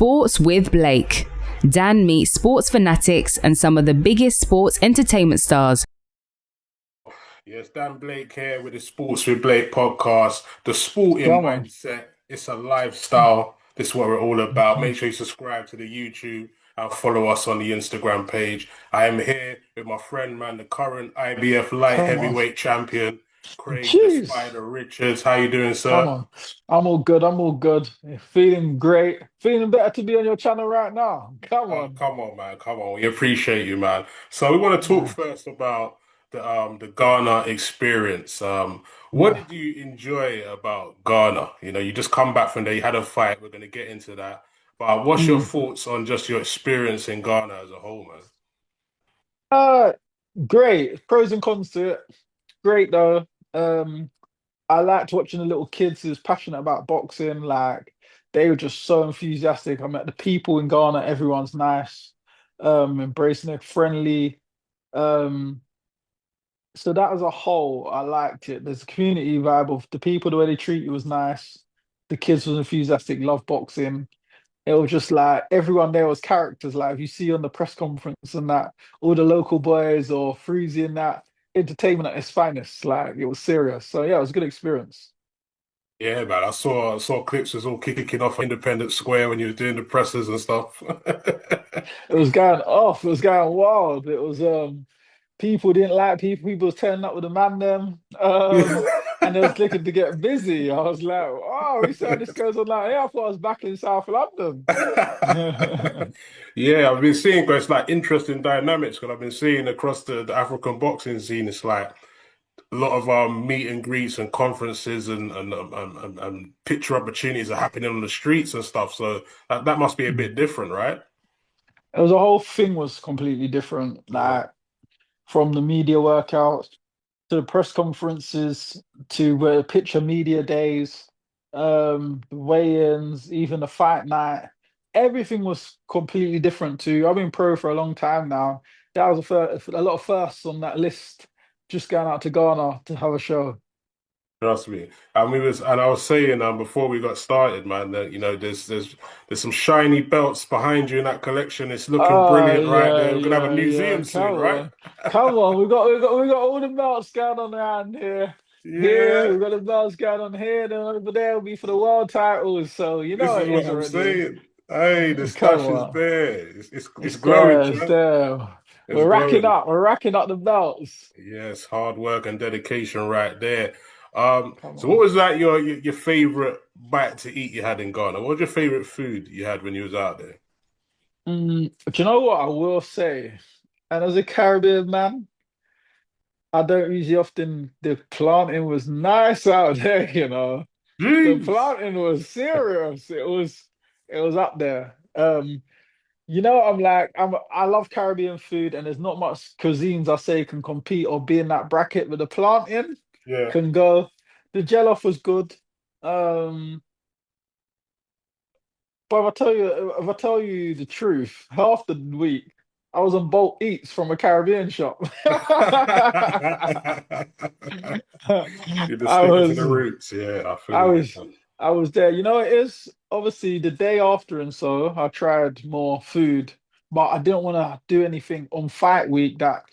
Sports with Blake. Dan meets sports fanatics and some of the biggest sports entertainment stars. Yes, Dan Blake here with the Sports with Blake podcast. The sporting Come on. mindset, it's a lifestyle. This is what we're all about. Make sure you subscribe to the YouTube and follow us on the Instagram page. I am here with my friend, man, the current IBF light Come on. heavyweight champion, Craig the Jeez. Spider Richards. How you doing, Come sir? on. I'm all good. I'm all good. Feeling great. Feeling better to be on your channel right now. Come Oh, on. come on, man. Come on. We appreciate you, man. So we want to talk Yeah. first about the Ghana experience. What Yeah. did you enjoy about Ghana? You know, you just come back from there, you had a fight. We're going to get into that. But what's your Mm. thoughts on just your experience in Ghana as a whole, man? Uh, Great. Pros and cons to it. Great though. Um, I liked watching the little kids who's passionate about boxing. Like they were just so enthusiastic. I met the people in Ghana, everyone's nice, embracing it, friendly. Um, So that as a whole, I liked it. There's a community vibe of the people, the way they treat you was nice. The kids was enthusiastic, love boxing. It was just like everyone there was characters. Like if you see on the press conference and that, all the local boys or Fruzy and that, entertainment at its finest. Like it was serious. So yeah, it was a good experience. Yeah, man. I saw clips was all kicking off Independence Square when you were doing the presses and stuff. It was going off. It was going wild. It was people didn't like people. People was turning up with the man them. And they was looking to get busy. I was like, oh, we saw this goes on like, yeah, I thought I was back in South London. Yeah, I've been seeing it's like interesting dynamics because I've been seeing across the African boxing scene. It's like a lot of meet and greets and conferences and picture opportunities are happening on the streets and stuff. So that must be a bit different, right? It was a whole thing was completely different. Yeah. Like from the media workouts to the press conferences to picture media days, the weigh-ins, even the fight night. Everything was completely different too. I've been pro for a long time now. That was a lot of firsts on that list. Just going out to Ghana to have a show. Trust me. And I was saying before we got started, man, that there's some shiny belts behind you in that collection. It's looking Oh brilliant right yeah, there. We're gonna have a yeah, yeah. museum soon, Come right? on, come on. We got all the belts going on around here. Here Yeah, we got the belts going on here. Then over there will be for the world titles. So you know this how is it what is I'm already. saying. Hey, the Come stash is on, there. It's it's growing, there, it's champ. there. It's growing. We're racking up the belts. Yes, hard work and dedication right there. Come So what on. was like your favorite bite to eat you had in Ghana? What was your favorite food you had when you was out there? Do you know what I will say? And as a Caribbean man, I don't usually often. The planting was nice out there, you know. The Jeez. planting was serious. It was up there. I'm like I love Caribbean food, and there's not much cuisines I say can compete or be in that bracket. But the planting Yeah. can go. The jollof was good. Um, but if I tell you the truth, half the week I was on bulk eats from a Caribbean shop. You're just I sticking to the was. roots. Yeah, I I feel you, was man. I was there. You know, it is obviously the day after, and so I tried more food, but I didn't want to do anything on fight week that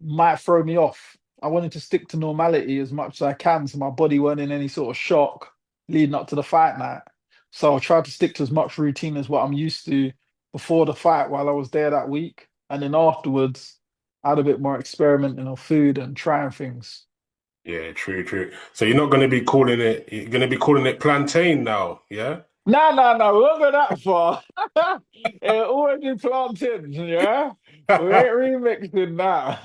might throw me off. I wanted to stick to normality as much as I can, so my body weren't in any sort of shock leading up to the fight night. So I tried to stick to as much routine as what I'm used to before the fight while I was there that week, and then afterwards, I had a bit more experimenting on food and trying things. Yeah, true, true. So you're not going to be calling it. You're going to be calling it plantain now. Yeah. No, no, no, we won't go that far. It already planted, yeah? We ain't remixing now.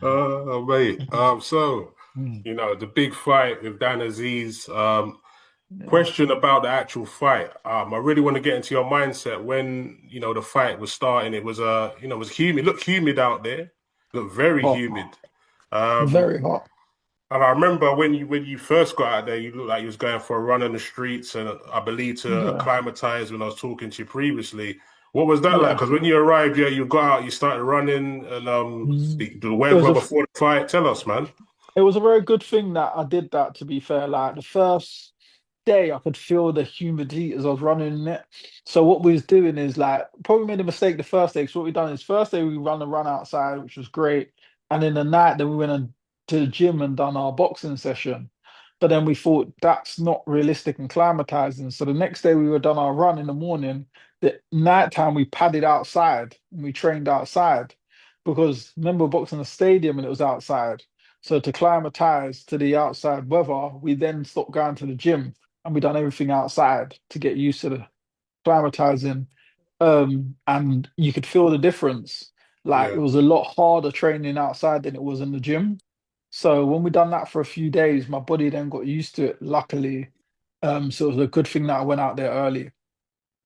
Oh, mate. So the big fight with Dan Alzeez. Yeah. Question about the actual fight. I really want to get into your mindset when the fight was starting. It was it was humid. It looked humid out there. It looked very Hot, humid. Um, very hot. and I remember when you first got out there, you looked like you was going for a run on the streets, and I believe to Yeah, acclimatize when I was talking to you previously. What was that like? yeah. Because when you arrived, yeah, you got out, you started running, and Mm. the It was weather a before the fight. Tell us, man. it was a very good thing that I did that, to be fair. Like the first day, I could feel the humidity as I was running in it. So what we was doing is like probably made a mistake the first day. So what we done is first day we run the run outside, which was great. And in the night, then we went to the gym and done our boxing session. But then we thought that's not realistic and climatizing. So the next day we were done our run in the morning. The nighttime we padded outside and we trained outside because remember boxing the stadium and it was outside. So to climatize to the outside weather, we then stopped going to the gym and we done everything outside to get used to the climatizing. And you could feel the difference. Like it Yeah. was a lot harder training outside than it was in the gym. So when we done that for a few days, my body then got used to it, luckily. So it was a good thing that I went out there early.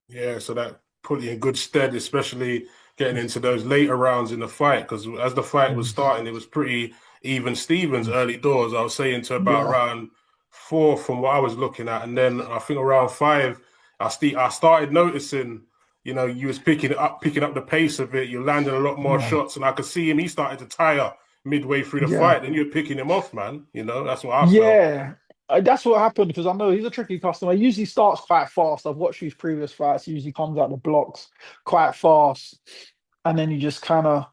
Yeah, so that put you in good stead, especially getting into those later rounds in the fight. Because as the fight was Mm. starting, it was pretty even Stevens early doors. I was saying to about Yeah, round four from what I was looking at, and then I think around five, I started noticing, you was picking up the pace of it. You're landing a lot more yeah, shots, and I could see him. He started to tire midway through the yeah. fight, and you're picking him off, man. That's what I felt. Yeah, that's what happened because I know he's a tricky customer. He usually starts quite fast. I've watched his previous fights. He usually comes out the blocks quite fast, and then he just kind of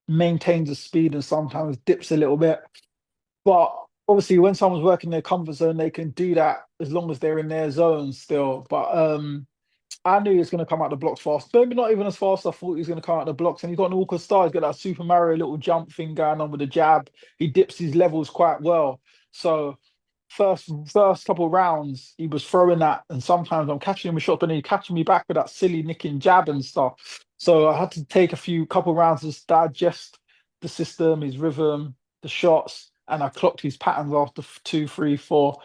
maintains the speed and sometimes dips a little bit. But obviously, when someone's working their comfort zone, they can do that as long as they're in their zone still. But I knew he was going to come out the blocks fast. Maybe not even as fast as I thought he was going to come out the blocks. And he's got an awkward style. He's got that Super Mario little jump thing going on with the jab. He dips his levels quite well. So first couple of rounds, he was throwing that, and sometimes I'm catching him with shots, but then he's catching me back with that silly nicking jab and stuff. So I had to take a few couple rounds to just digest the system, his rhythm, the shots, and I clocked his patterns after two, three, four,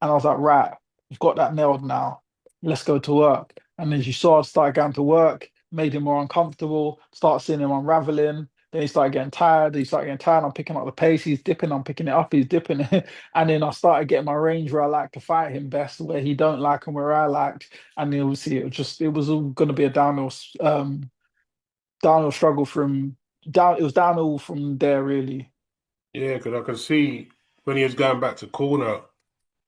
and I was like, right, we've got that nailed now. Let's go to work. And as you saw, I started going to work, made him more uncomfortable, start seeing him unraveling. Then he started getting tired. He started getting tired. I'm picking up the pace. He's dipping. I'm picking it up. He's dipping. And then I started getting my range where I like to fight him best, where he don't like and where I liked. And then obviously it was all going to be a downhill struggle from down. It was downhill from there really. Yeah, because I could see when he was going back to corner.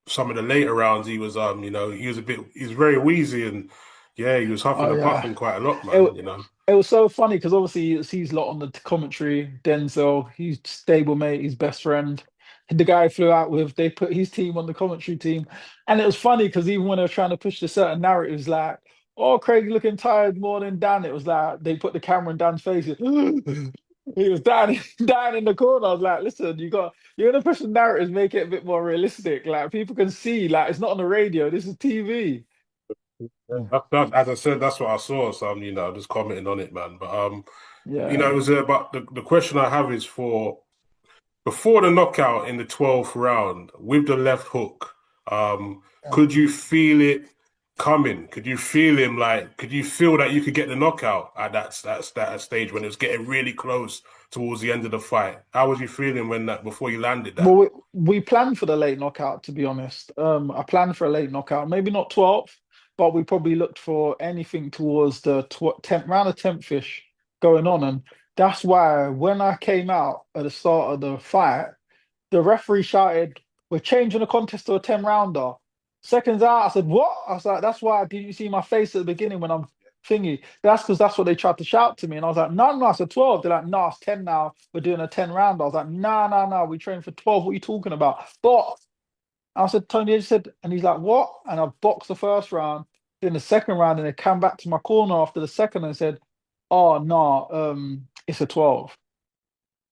Some of the later rounds he was very wheezy and yeah, he was huffing Oh and yeah. puffing quite a lot, It, man. it was so funny because obviously it's he's lot on the commentary. Denzel, he's stablemate, his best friend. The guy flew out with, they put his team on the commentary team. And it was funny because even when they were trying to push the certain narratives, like, oh, Craig looking tired more than Dan, it was like they put the camera in Dan's face. He was down, down in the corner. I was like, listen, you're gonna push the narratives, make it a bit more realistic. Like people can see, like it's not on the radio, this is TV. Yeah. As I said, that's what I saw. So I'm, just commenting on it, man. But it Yeah. was about the question I have is for before the knockout in the 12th round with the left hook, could you feel it coming? Could you feel him could you feel that you could get the knockout at that stage when it was getting really close towards the end of the fight? How was you feeling when that before you landed Well, that? we planned for the late knockout, to be honest. I planned for a late knockout, maybe not 12th, but we probably looked for anything towards the 10th round of 10th-ish going on. And that's why when I came out at the start of the fight, the referee shouted, "We're changing the contest to a 10 rounder." Seconds out, I said, "What?" I was like, "That's why did you see my face at the beginning when I'm thingy?" That's because that's what they tried to shout to me. And I was like, "No, no, it's a 12." They're like, "No, it's 10 now. We're doing a 10 rounder." I was like, "No, no, no, we trained for 12. What are you talking about?" But I said, Tony, I just said, and he's like, "What?" And I boxed the first round. Then the second round, and they came back to my corner after the second and said, "Oh no, it's a 12."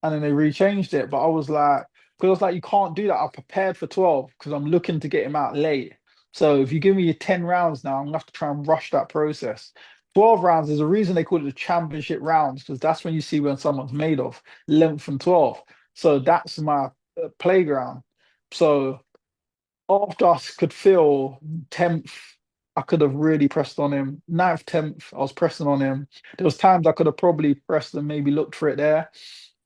And then they rechanged it. But I was like, because I was like, you can't do that. I prepared for 12 because I'm looking to get him out late. So if you give me your 10 rounds now, I'm gonna have to try and rush that process. 12 rounds, there's a reason they call it the championship rounds, because that's when you see when someone's made of 11th and 12. So that's my playground. So after I could feel 10th, I could have really pressed on him. 9th, 10th, I was pressing on him. There was times I could have probably pressed and maybe looked for it there,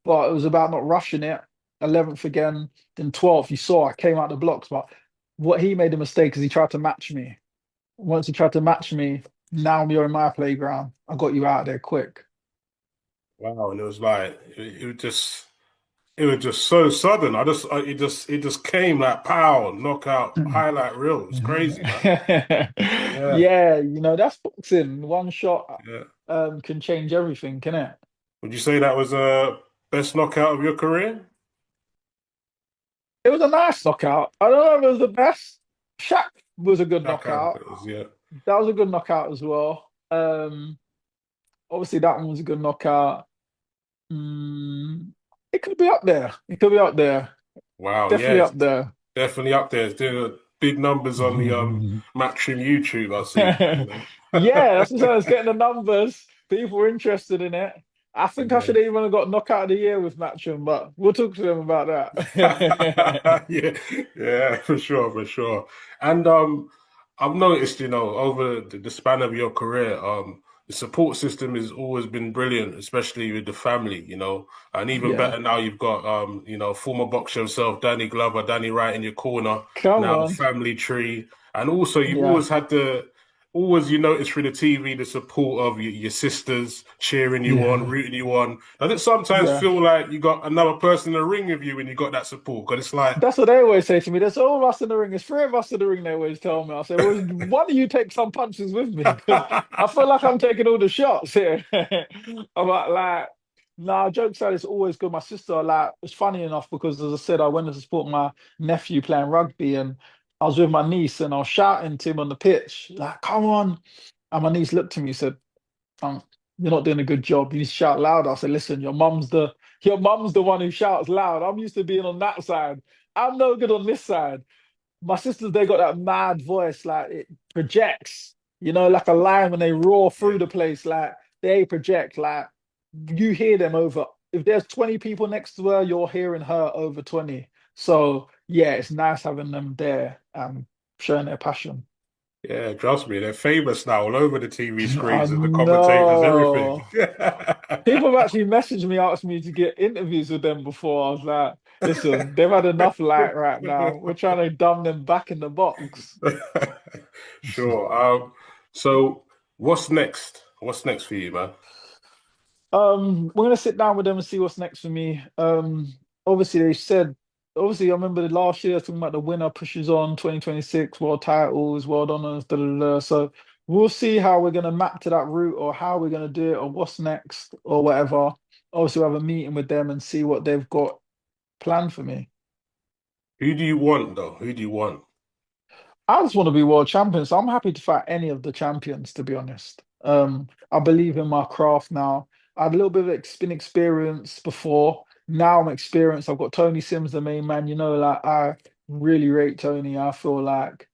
but it was about not rushing it. 11th again, then 12th. You saw I came out the blocks, but what he made a mistake is he tried to match me. Once he tried to match me, now you're in my playground. I got you out there quick. Wow, and it was like it was just. it was just so sudden. It just came like pow, knockout, highlight reel. It's crazy, man. Yeah, Yeah, that's boxing. One shot yeah. can change everything, can it? Would you say that was a best knockout of your career? It was a nice knockout. I don't know if it was the best. Shaq was a good Knockout, knockout. it was, yeah. That was a good knockout as well. Obviously that one was a good knockout. Mm, it could be up there. It could be up there. Wow, yeah, Definitely it's up there. definitely up there. It's doing big numbers on the Matchroom YouTube, I see. Yeah, that's what I'm saying. It's getting the numbers. People are interested in it. I think I Yeah. should have even got knockout of the year with Matchroom, but we'll talk to them about that. Yeah, yeah, for sure, for sure. And I've noticed, over the span of your career, the support system has always been brilliant, especially with the family, and even Yeah, better now you've got former boxer himself, Danny Glover, Danny Wright in your corner, come now on. family tree. And also you've Yeah, always had always you notice through the TV the support of your sisters cheering you on, yeah, rooting you on. Does it sometimes yeah. feel like you got another person in the ring with you when you got that support? Because it's like, That's what they always say to me. There's all of us in the ring. There's three of us in the ring. They always tell me. I say, well, one of you take some punches with me because I feel like I'm taking all the shots here. I'm like, nah. Jokes aside, it's always good. My sister, like, it's funny enough because, as I said, I went to support my nephew playing rugby, and I was with my niece, and I was shouting to him on the pitch, like, "Come on!" And my niece looked at me, and said, um, "You're not doing a good job. You need to shout louder." I said, "Listen, your mum's the one who shouts loud. I'm used to being on that side. I'm no good on this side." My sisters, they got that mad voice, like it projects, like a lion when they roar through yeah, the place, like they project, like you hear them over. If there's 20 people next to her, you're hearing her over 20. So yeah, it's nice having them there, showing their passion. yeah, trust me, they're famous now all over the TV I screens and the commentators, everything. know. People have actually messaged me, asked me to get interviews with them before. I was like, listen, they've had enough light right now. We're trying to dumb them back in the box. Sure. So what's next? What's next for you, man? We're gonna sit down with them and see what's next for me. Obviously they said, obviously I remember the last year talking about the winner pushes on 2026 world titles, world honors, da, da, da. Da. So we'll see how we're gonna map to that route or how we're gonna do it or what's next or whatever. Obviously, we'll have a meeting with them and see what they've got planned for me. Who do you want though? Who do you want? I just want to be world champion, so I'm happy to fight any of the champions, to be honest. I believe in my craft now. I had a little bit of experience before. Now I'm experienced. I've got Tony Sims, the main man. Like I really rate Tony. I feel like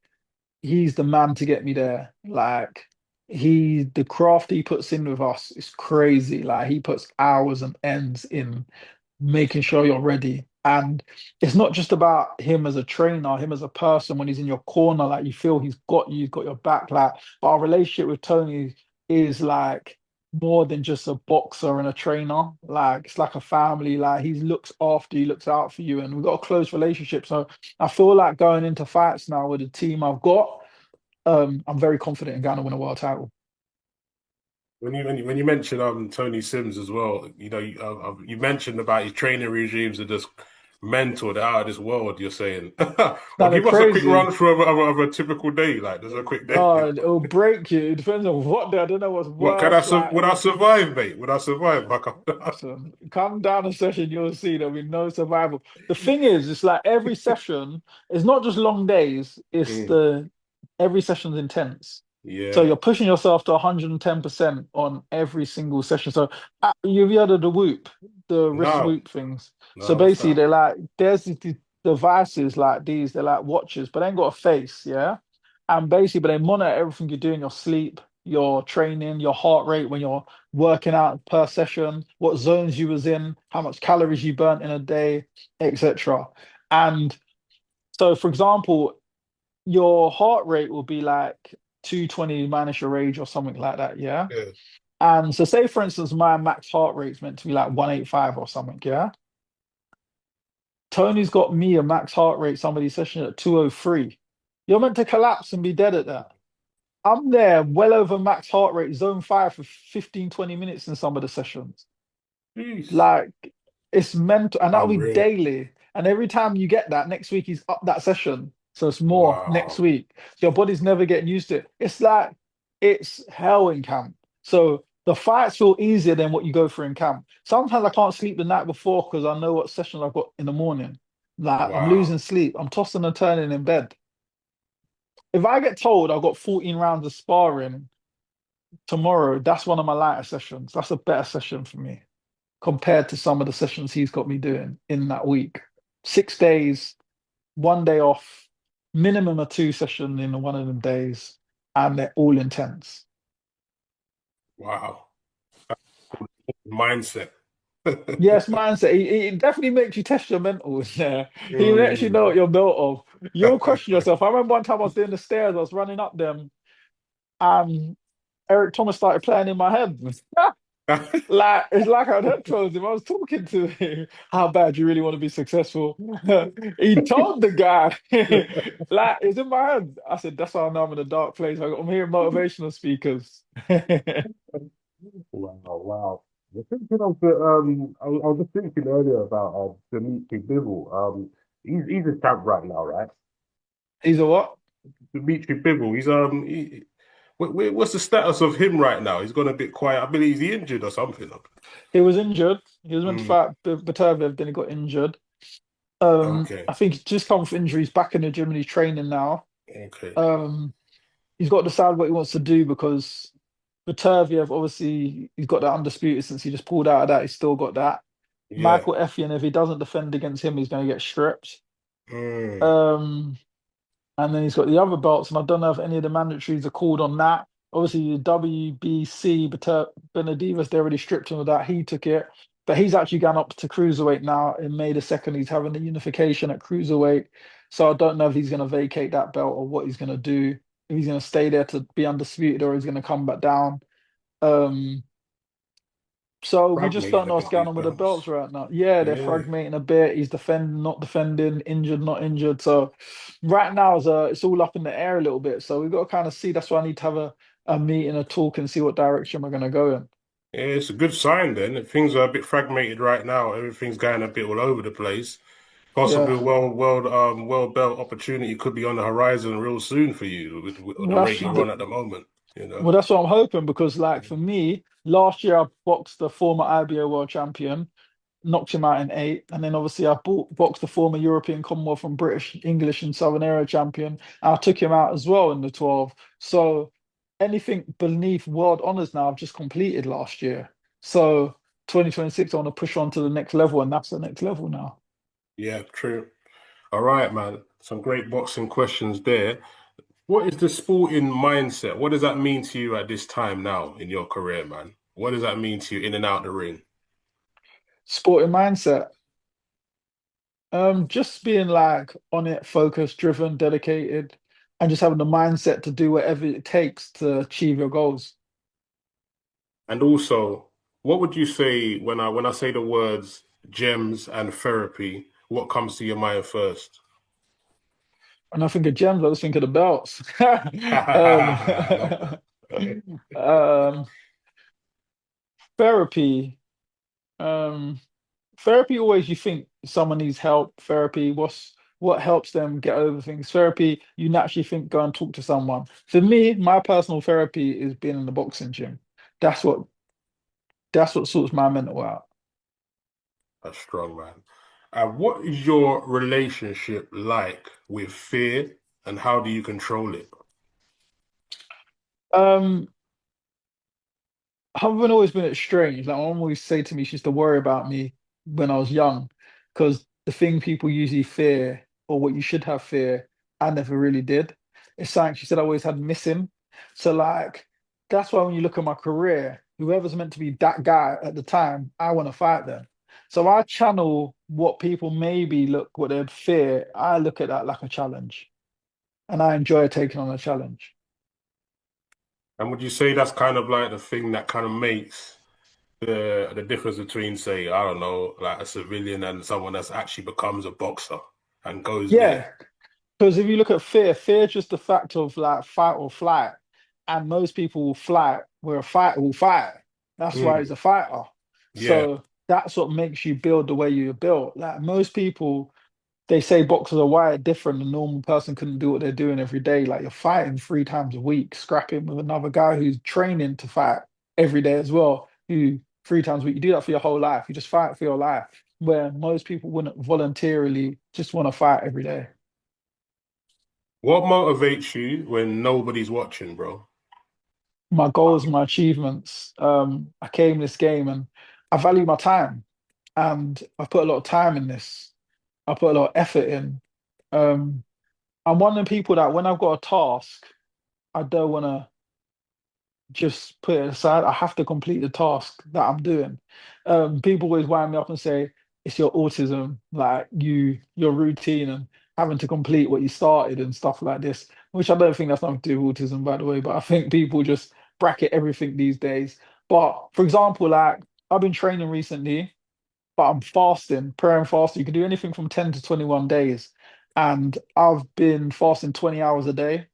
he's the man to get me there. Like the craft he puts in with us is crazy. Like he puts hours and ends in making sure you're ready. And it's not just about him as a trainer, him as a person when he's in your corner, like you feel he's got your back. Like, but our relationship with Tony is like more than just a boxer and a trainer. Like it's like a family. Like he looks after you, looks out for you, and we've got a close relationship. So I feel like going into fights now with the team I've got, I'm very confident in going to win a world title. When you mentioned Tony Sims as well, you mentioned about his training regimes are just mental, they're out of this world. You're saying, well, Now they're give us a quick run crazy. through of a typical day. Like, there's a quick day. It'll break you. It depends on what day. I don't know what's What can worse. Like, would I survive, mate? Would I survive? Back up. so come down a session, you'll see there'll be no survival. The thing is, it's like every session is not just long days, it's Mm, the every session's intense. So yeah. you're pushing yourself to 110% on every single session. So you've heard of the whoop, the wrist No, whoop things. So no, what's basically, that? they're like, there's the devices like these, they're like watches, but they ain't got a face, yeah? And basically, but they monitor everything you do in your sleep, your training, your heart rate when you're working out per session, what zones you was in, how much calories you burnt in a day, etc. And so, for example, your heart rate will be like 220 minus your age or something like that, yeah? Yeah. And so say for instance, my max heart rate's meant to be like 185 or something, yeah? Tony's got me a max heart rate, somebody session at 203. You're meant to collapse and be dead at that. I'm there well over max heart rate, zone five for 15, 20 minutes in some of the sessions. Jeez. Like It's mental, and that'll be Unreal. daily. And every time you get that, next week he's up that session. So it's more next Wow. week. Your body's never getting used to it. It's like it's hell in camp. So the fights feel easier than what you go through in camp. Sometimes I can't sleep the night before because I know what session I've got in the morning. Like I'm losing Wow. sleep. I'm tossing and turning in bed. If I get told I've got 14 rounds of sparring tomorrow, that's one of my lighter sessions. That's a better session for me compared to some of the sessions he's got me doing in that week. 6 days, 1 day off, minimum of two sessions in one of them days, and they're all intense. Wow. Mindset. Yes, mindset. It definitely makes you test your mental in there. He lets you know Mm. what you're built of. You'll question yourself. I remember one time I was doing the stairs, I was running up them, and Eric Thomas started playing in my head. Like it's like I had headphones him. I was talking to him. How bad you really want to be successful? He told the guy, like it's in my head. I said, that's why I know I'm in a dark place. I'm hearing motivational speakers. Wow, wow. You're thinking of the I was just thinking earlier about Dimitri Bivol. He's a champ right now, right? He's a what? Dimitri Bivol. What's the status of him right now? He's gone a bit quiet. I believe he's injured or something. He was injured. He was meant to Mm, fight Batervev, then he got injured. okay, I think he's just come from injury. He's back in the gym and he's training now. okay. Um, he's got to decide what he wants to do because Batervev, obviously, he's got that undisputed since he just pulled out of that. He's still got that. Yeah. Michael Effian, if he doesn't defend against him, he's going to get stripped. Mm, Um, and then he's got the other belts, and I don't know if any of the mandatories are called on that. Obviously, the WBC, but Benavidez, they already stripped him of that. He took it, but he's actually gone up to cruiserweight now. In May the 2nd, he's having the unification at cruiserweight. So I don't know if he's going to vacate that belt or what he's going to do. If he's going to stay there to be undisputed or he's going to come back down. Um, so we just don't fragmented a know what's bit going these on with the belts. belts right now. Yeah, they're Yeah. fragmenting a bit. He's defending, not defending, injured, not injured. So right now it's all up in the air a little bit. So we've got to kind of see. That's why I need to have a meeting, a talk, and see what direction we're going to go in. Yeah, it's a good sign then. If things are a bit fragmented right now, everything's going a bit all over the place. Possibly Yeah. world belt opportunity could be on the horizon real soon for you with the Well, rate you're on at the moment, you know. that's what I'm hoping because, like, for me, last year I boxed the former IBO world champion, knocked him out in 8. And then obviously I boxed the former European Commonwealth and British, English, and Southern Area champion. And I took him out as well in the 12. So anything beneath world honors now I've just completed last year. So 2026, I want to push on to the next level, and that's the next level now. Yeah, true. All right, man. Some great boxing questions there. What is the sporting mindset? What does that mean to you at this time now in your career, man? What does that mean to you in and out the ring? Sporting mindset. Just being like on it, focused, driven, dedicated, and just having the mindset to do whatever it takes to achieve your goals. And also, what would you say when I say the words gems and therapy, what comes to your mind first? And I think of gems, I just think of the belts. I love that. Um, therapy. Um, therapy always you think someone needs help. Therapy, what helps them get over things? Therapy, you naturally think go and talk to someone. For me, my personal therapy is being in the boxing gym. That's what that's what sorts my mental out. That's strong, man. What is your relationship like with fear and how do you control it? Um, I haven't always been strange. Like my mom always say to me, she used to worry about me when I was young, because the thing people usually fear, or what you should have fear, I never really did. It's something she said I always had missing. So like that's why when you look at my career, whoever's meant to be that guy at the time, I want to fight them. So I channel what people maybe look what they fear. I look at that like a challenge, and I enjoy taking on a challenge. And would you say that's kind of like the thing that kind of makes the difference between, say, I don't know, like a civilian and someone that's actually becomes a boxer and goes there? Yeah, because if you look at fear, fear is just the fact of like fight or flight. And most people will fly where a fighter will fight. That's why he's Mm, a fighter. yeah, So that's what makes you build the way you're built. Like most people, they say boxers are wired different. A normal person couldn't do what they're doing every day. Like you're fighting 3 times a week, scrapping with another guy who's training to fight every day as well, who 3 times a week. You do that for your whole life. You just fight for your life. Where most people wouldn't voluntarily just want to fight every day. What motivates you when nobody's watching, bro? My goals, my achievements. I came this game and I value my time, and I've put a lot of time in this. I put a lot of effort in. Um, I'm one of the people that when I've got a task, I don't want to just put it aside. I have to complete the task that I'm doing. People always wind me up and say it's your autism, like your routine and having to complete what you started and stuff like this, which I don't think that's nothing to do with autism, by the way. But I think people just bracket everything these days. But for example, like I've been training recently, but I'm fasting, prayer and fasting. You can do anything from 10 to 21 days. And I've been fasting 20 hours a day.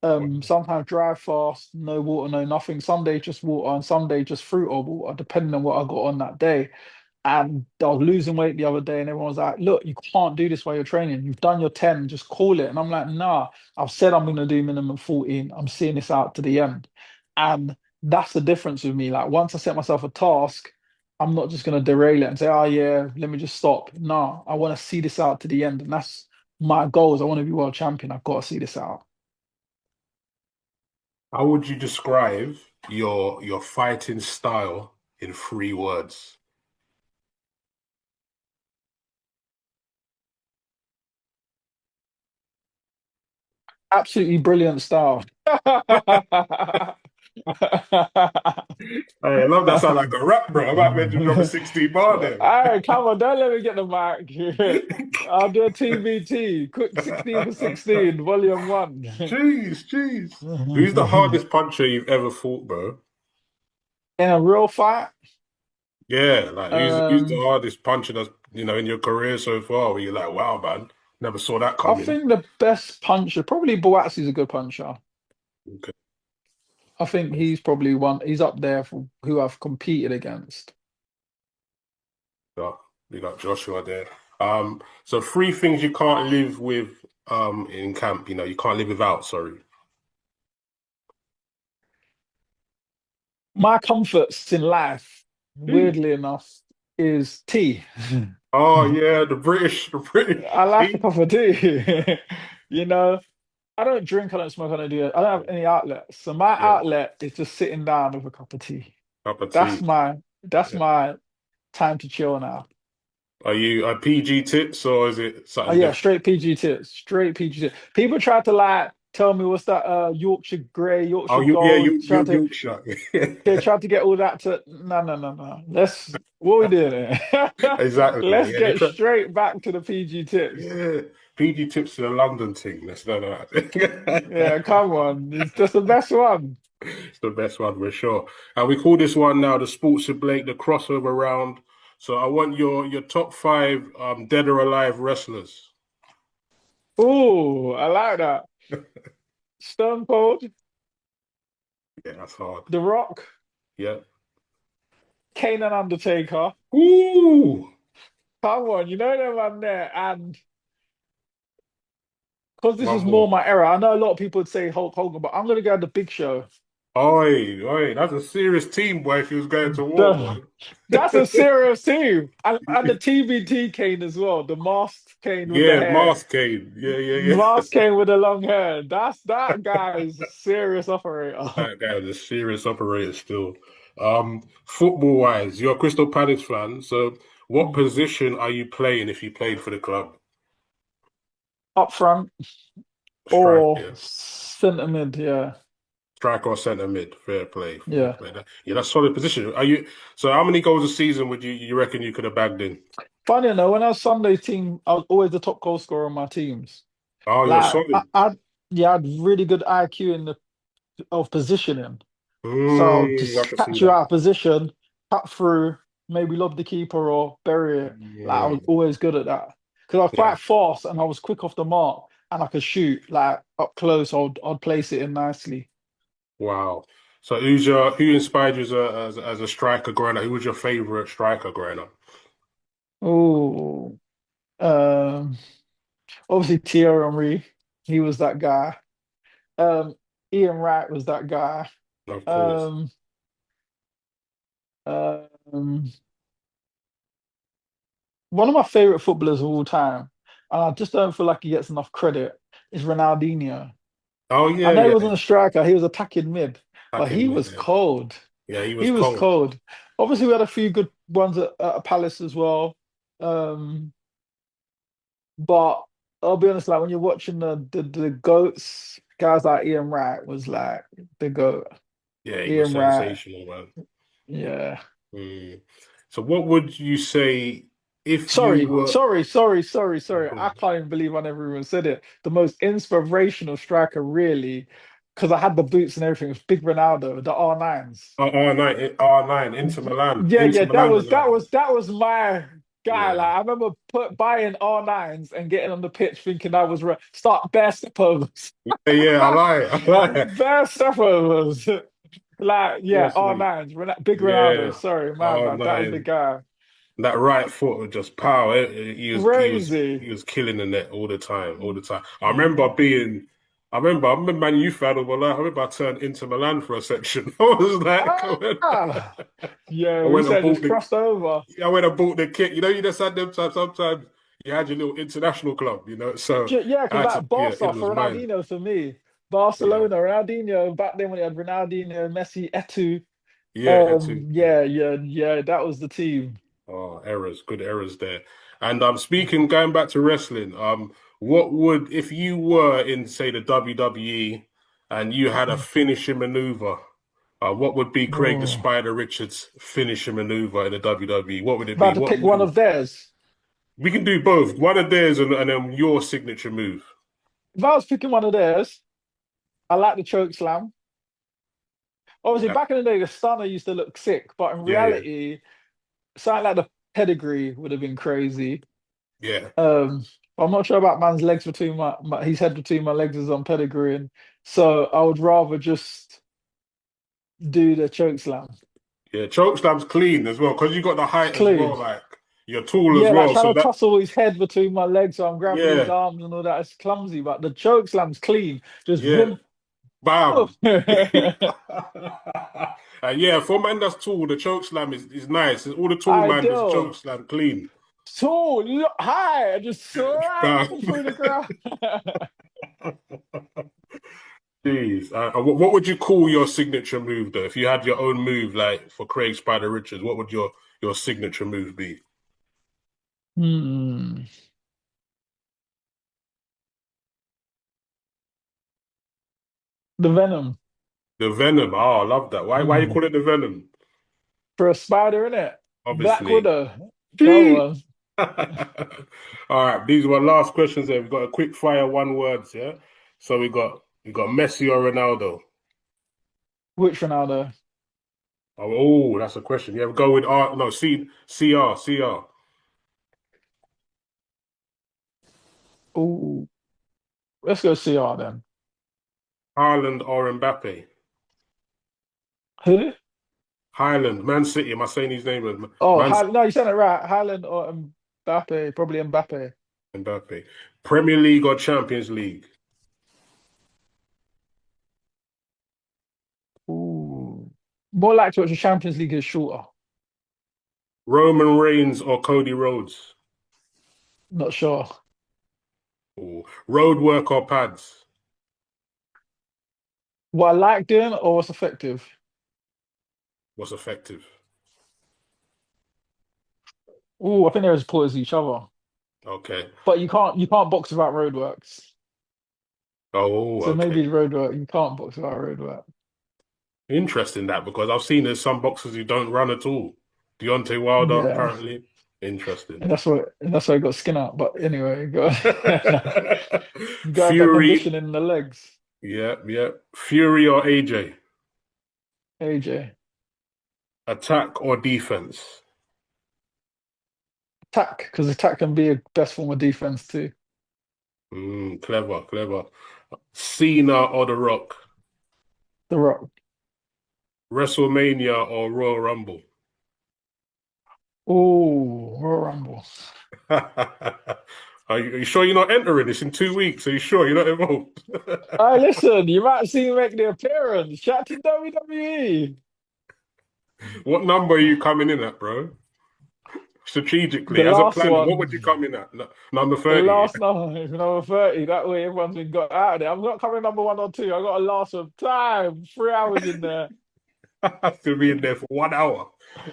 Sometimes dry fast, no water, no nothing. Some days just water, and some days just fruit or water, depending on what I got on that day. And I was losing weight the other day, and everyone was like, "Look, you can't do this while you're training. You've done your 10, just call it." And I'm like, "Nah, I've said I'm going to do minimum 14. I'm seeing this out to the end." And that's the difference with me. Like, once I set myself a task, I'm not just going to derail it and say, "Oh, yeah, let me just stop." No, I want to see this out to the end. And that's my goals. I want to be world champion. I've got to see this out. How would you describe your fighting style in 3 words? Absolutely brilliant style. Hey, I love that sound like a rap, bro. I might mention drop a 16 bar All there. right, come on, don't let me get the mic. I'll do a TBT, quick 16 for 16, volume one. Jeez, jeez. Who's the hardest puncher you've ever fought, bro? In a real fight, Yeah, like who's the um, hardest puncher that's in your career so far where you're like, wow, man, never saw that I coming. think the best puncher, probably Boatsi's a good puncher. Okay. I think he's probably one, he's up there for who I've competed against. Got we got Joshua there. So 3 things you can't live with in camp, you can't live without, sorry. My comforts in life, Tea. weirdly enough, is tea. Oh yeah, the British I like a tea. cup of tea. You know, I don't drink, I don't smoke, I don't do it. I don't have any outlets. So my Yeah, outlet is just sitting down with a cup of tea. cup of That's tea. that's Yeah. my time to chill now. Are you a PG tips or is it Oh something yeah, different? straight PG tips. Straight PG tips. People try to like tell me what's that Yorkshire Grey, Oh, Yorkshire yeah, Gold. Yorkshire. They tried to get all that to no no no no. Let's what we doing here? Exactly. Let's Yeah, they get try. straight back to the PG tips. Yeah, PG tips is a London thing. That's not that. Yeah, come on. It's just the best one. It's the best one for sure. And we call this one now the Sports with Blake, the crossover round. So I want your top 5 dead or alive wrestlers. Ooh, I like that. Stone Cold, Yeah, that's hard. The Rock, Yeah. Kane and Undertaker. Ooh. Come on, you know them man there. And because this One was more more. my era, I know a lot of people would say Hulk Hogan, but I'm gonna go the Big Show. Oi, oi, that's a serious team, boy, if he was going to war, boy. The- that's a serious team. And the TBT Kane as well, the masked Kane with the Yeah, hair. Mask Kane. Yeah, yeah, yeah. Masked Kane with the long hair. That guy is a serious operator. That guy was a serious operator still. Football wise, you're a Crystal Palace fan, so what position are you playing if you played for the club? Up front Strike, or yeah. centre mid, yeah. Strike or centre mid. Fair play, fair Yeah. play. Yeah, that's solid position. Are you so how many goals a season would you reckon you could have bagged in? Funny enough, when I was Sunday team, I was always the top goal scorer on my teams. Oh, you're Like solid. yeah, I had really good IQ in the of positioning. So I just can see catch you that. out of position, cut through, maybe lob the keeper or bury it. Like I was Mm, always good at that. Because I was yeah. quite fast and I was quick off the mark and I could shoot like up close, I'd place it in nicely. Wow. So who inspired you as a striker growing up? Who was your favorite striker growing up? Oh, um, obviously Thierry Henry, he was that guy. Um, Ian Wright was that guy. Of course. Um, um, One of my favorite footballers of all time, and I just don't feel like he gets enough credit, is Ronaldinho. Oh I yeah, know he yeah. wasn't a striker, he was attacking mid, but Back he in mid. was cold. Yeah, he was He was cold. cold. Obviously, we had a few good ones at Palace as well. Um, but I'll be honest, like when you're watching the GOATs, guys like Ian Wright was like the GOAT. Yeah, he was Ian Wright, sensational, man. yeah. Mm. So what would you say if you Sorry, were sorry, sorry, sorry, oh, sorry. go I on. can't even believe I never even said it. The most inspirational striker, really, because I had the boots and everything, was Big Ronaldo, the R9s. R9, Inter Milan. Yeah, Inter yeah, Milan was like that. that was my guy. Yeah. Like I remember buying R9s and getting on the pitch thinking I was start bare stepovers. Yeah, yeah, I like it. I like it. Bare stepovers. Like, yeah, Trust me. R9s, Big Ronaldo. Yeah. Sorry, my bad. That was the R9. guy. That right foot was just power. Crazy. He was killing the net all the time, all the time. Yeah. I'm a Man U fan of my life. I remember I turned into Milan for a section. I was like, Ah, yeah, I we went and said just bought the crossed over. I went and bought the kit. You know, you just had them times. Sometimes you had your little international club. You know, so Yeah, because I had to. like Yeah, Barca it was for mine. Ronaldinho for me. Yeah, Barcelona, Ronaldinho, back then when you had Ronaldinho, Messi, Etu. yeah, Etu. Yeah. Yeah, that was the team. Oh, errors, good errors there. And speaking, going back to wrestling, what would if you were in, say, the WWE and you had a finishing maneuver? What would be Craig the Oh. Spider Richards' finishing maneuver in the WWE? What would it If I be? had to What pick would one it, of theirs, we can do both. One of theirs and then your signature move. if I was picking one of theirs, I like the choke slam. Obviously, Yeah, back in the day, the stunner used to look sick, but in yeah, yeah, reality, something like the pedigree would have been crazy. yeah. Um, I'm not sure about man's legs between his head between my legs is on pedigree, and so I would rather just do the choke slam. Yeah, chokeslam's clean as well because you got the It's height as clean. well. Like you're tall as Yeah, like well, so trying to that tussle his head between my legs, so I'm grabbing his yeah, arms and all that. It's clumsy, but the choke slam's clean. Just yeah, vroom. bam. Yeah, for a man that's tall, the chokeslam is nice. All the tall man just Ideal. chokeslam clean. So look high, and just slam Bam. through the ground. Jeez, what would you call your signature move though? If you had your own move, like for Craig Spider Richards, what would your signature move be? Hmm. The venom. The Venom. Oh, I love that. Why you Hmm. call it the Venom? For a spider, in it. Black Obviously. Widow. Go on. All right, these were last questions there. We've got a quick fire one words, yeah. So we got Messi or Ronaldo. Which Ronaldo? Oh, that's a question. Yeah, we go with R no CR. Ooh, let's go CR then. Haaland or Mbappe. Who? Haaland, Man City. Am I saying his name? Oh, Man City, No, you said it right. Haaland or Mbappe? Probably Mbappe. Mbappe. Premier League or Champions League. Ooh. More like to watch the Champions League is shorter. Roman Reigns or Cody Rhodes. Not sure. Ooh. Road work or pads. What I like doing or what's effective? What's effective? Ooh, I think they're as poor as each other. Okay. But you can't box without roadworks. Oh, So okay. maybe roadwork. You can't box without roadwork. Interesting that because I've seen there's some boxers who don't run at all. Deontay Wilder, Yeah. apparently. Interesting. And that's why I got skin out. But anyway, you got to have that Fury, condition in the legs. yeah, yeah. Fury or AJ? AJ. Attack or defense? Attack, because attack can be a best form of defense too. Clever, clever. Cena or The Rock? The Rock. WrestleMania or Royal Rumble? Oh, Royal Rumble. Are you sure you're not entering? It's in 2 weeks. Are you sure you're not involved? Hey, listen, you might see me make the appearance. Shout to WWE. What number are you coming in at, bro? The Strategically, as a last planner, what would one, you come in at? Number the 30? last number 30. That way everyone's been got out of there. I'm not coming number one or two. I got to last some time. 3 hours in there. Still be in there for 1 hour.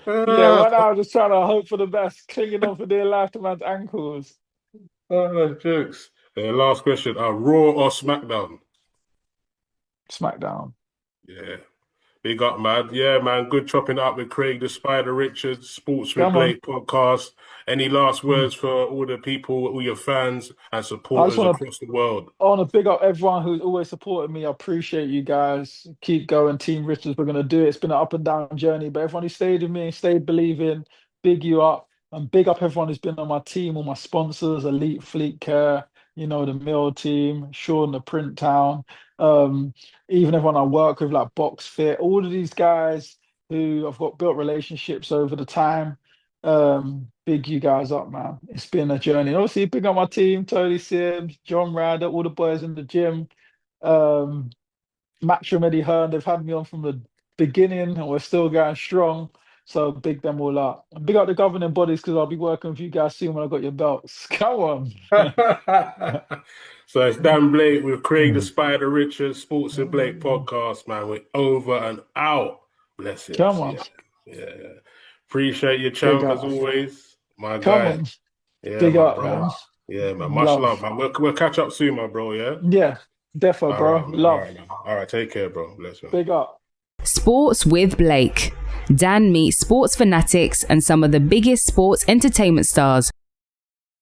Yeah, Ah, 1 hour just trying to hope for the best, clinging on for dear life to man's ankles. jokes. Last question. Raw or SmackDown? SmackDown. Yeah. Big up, man. Yeah, man. Good chopping up with Craig the Spider Richards, Sports with Come on. Blake podcast. Any last Mm. words for all the people, all your fans and I just supporters want to across the world? I want to big up everyone who's always supported me. I appreciate you guys. Keep going, Team Richards. We're gonna do it. It's been an up and down journey, but everyone who stayed with me, stayed believing, big you up, and big up everyone who's been on my team, all my sponsors, Elite Fleet Care, the Mill team, Sean the Print Town, um, even everyone I work with, like Box Fit, all of these guys who I've got built relationships over the time. Big you guys up, man. It's been a journey. And obviously, big up my team, Tony Sims, John Ryder, all the boys in the gym. Um, Matchroom Eddie Hearn, they've had me on from the beginning and we're still going strong. So big them all up. And big up the governing bodies because I'll be working with you guys soon when I got your belts. Come on. So it's Dan Blake with Craig the Spider Richards, Sports with Blake podcast, man. We're over and out. Come Blessings. on. Yeah. Yeah. Appreciate your Big champ as up. always, my Come guy. on. Yeah, Big my up, bro. man. Yeah, man. Much Love. love, man. We'll catch up soon, my bro. Yeah. Yeah, defo, All right, bro. man. All Love. right, man. All right. Take care, bro. Bless, man. Big up. Sports with Blake. Dan meets sports fanatics and some of the biggest sports entertainment stars.